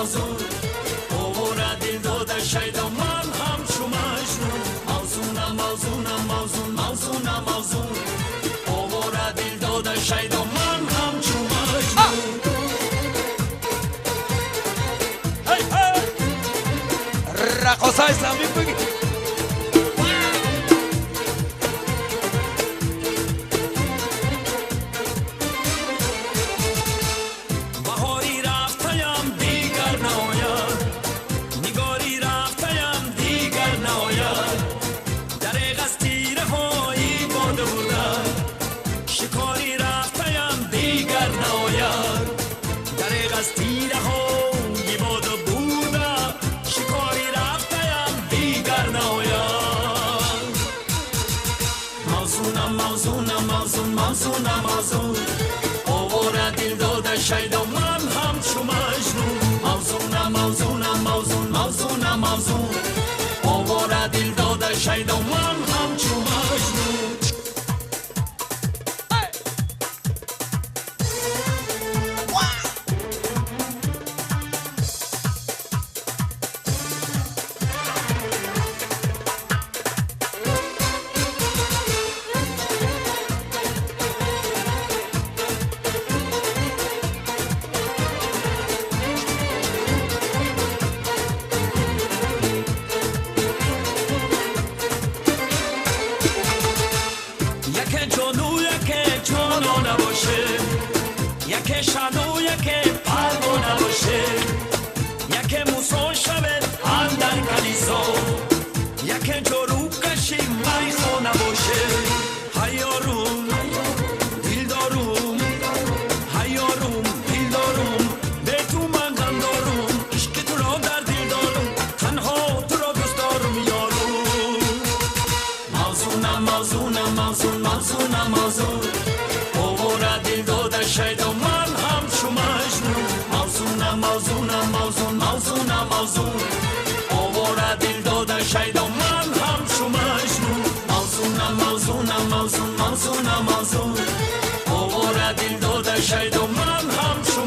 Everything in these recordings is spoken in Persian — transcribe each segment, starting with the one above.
موضوع اوورا دل داده شیدا من همچو مجنون موضوع اوورا دل داده شیدا من همچو مجنون رقصای اسلامی بگی موضوع اوورا دل داده شیدا من همچو مجنون موضوع اوورا دل داده شیدا من همچو مجنون یکی شانو یکی پرگو نباشه یکی موسون شود اندر کلیسا یکی جروب کشی میخو نباشه هیاروم دیلداروم به تو من غم دارم عشق تو را در دل دارم تنها تو را دوست دارم یارو موضوع اوورا دل داده شیدا من همچو مجنون موضوع اوورا دل داده شیدا من همچو مجنون موضوع اوورا دل داده شیدا من همچو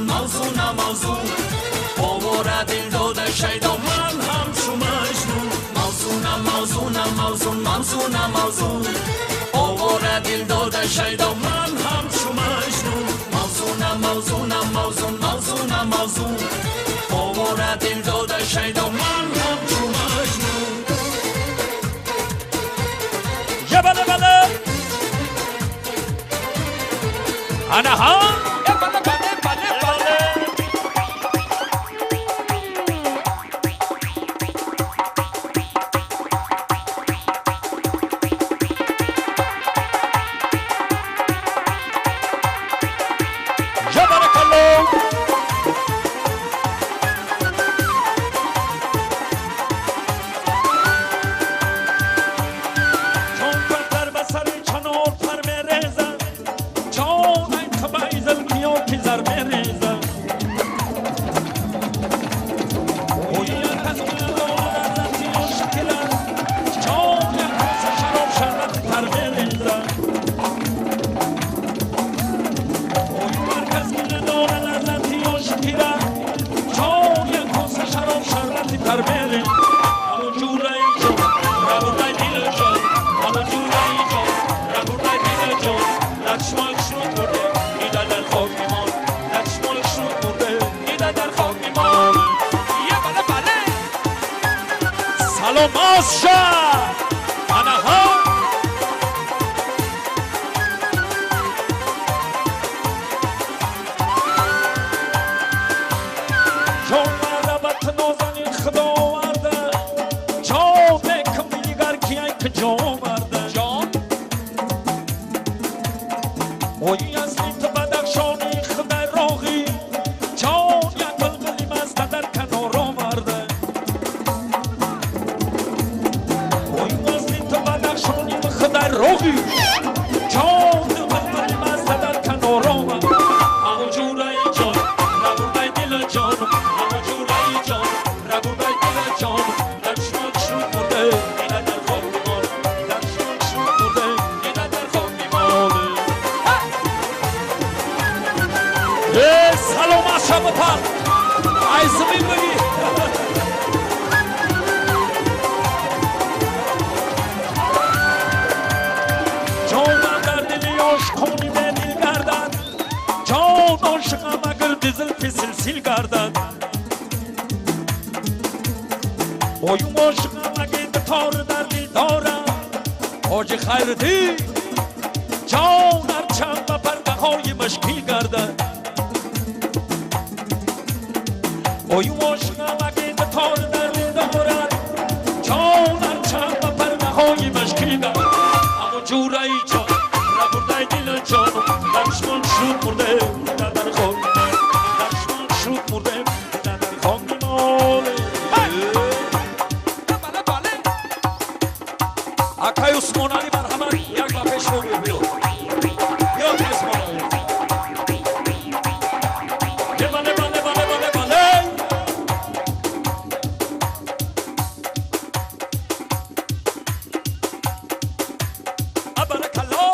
مجنون موضوع اوورا دل داده شیدا من همچو مجنون موضوع اوورا دل داده شیدا من همچو مجنون موضوع اوورا دل داده شیدا من همچو مجنون یا بله انا ها سلام از شب پر ای زمین بگی جانم در دل عاشقانی به دل گردد جان عاشقم اگر دزل پی سلسل گردد اویم عاشقم اگر تار در دل دارم آج خیرتی جانم چند به پرده های مشکل گردد اویم عاشقم اگر تار در دل دارم جانم چند به پرده های مشکل گردد اما جورایی جان ربورده دل جانم دشمن شد مرده در خود دشمن شد مرده در خود ماله بله بله اکای عثمان علی مرحمت یک با پیش رو بیو یا عثمان علی بله بله بله بله بله ابرکالله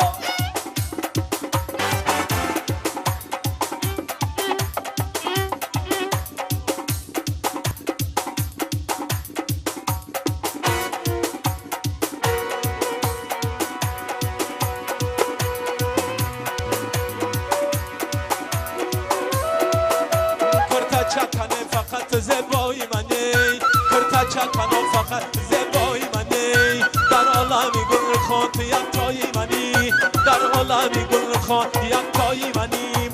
چکنه فقط زبایی منی کرتا چکنه فقط زبایی منی در عالمی گل خان یک تایی منی در عالمی گل خان یک تایی منی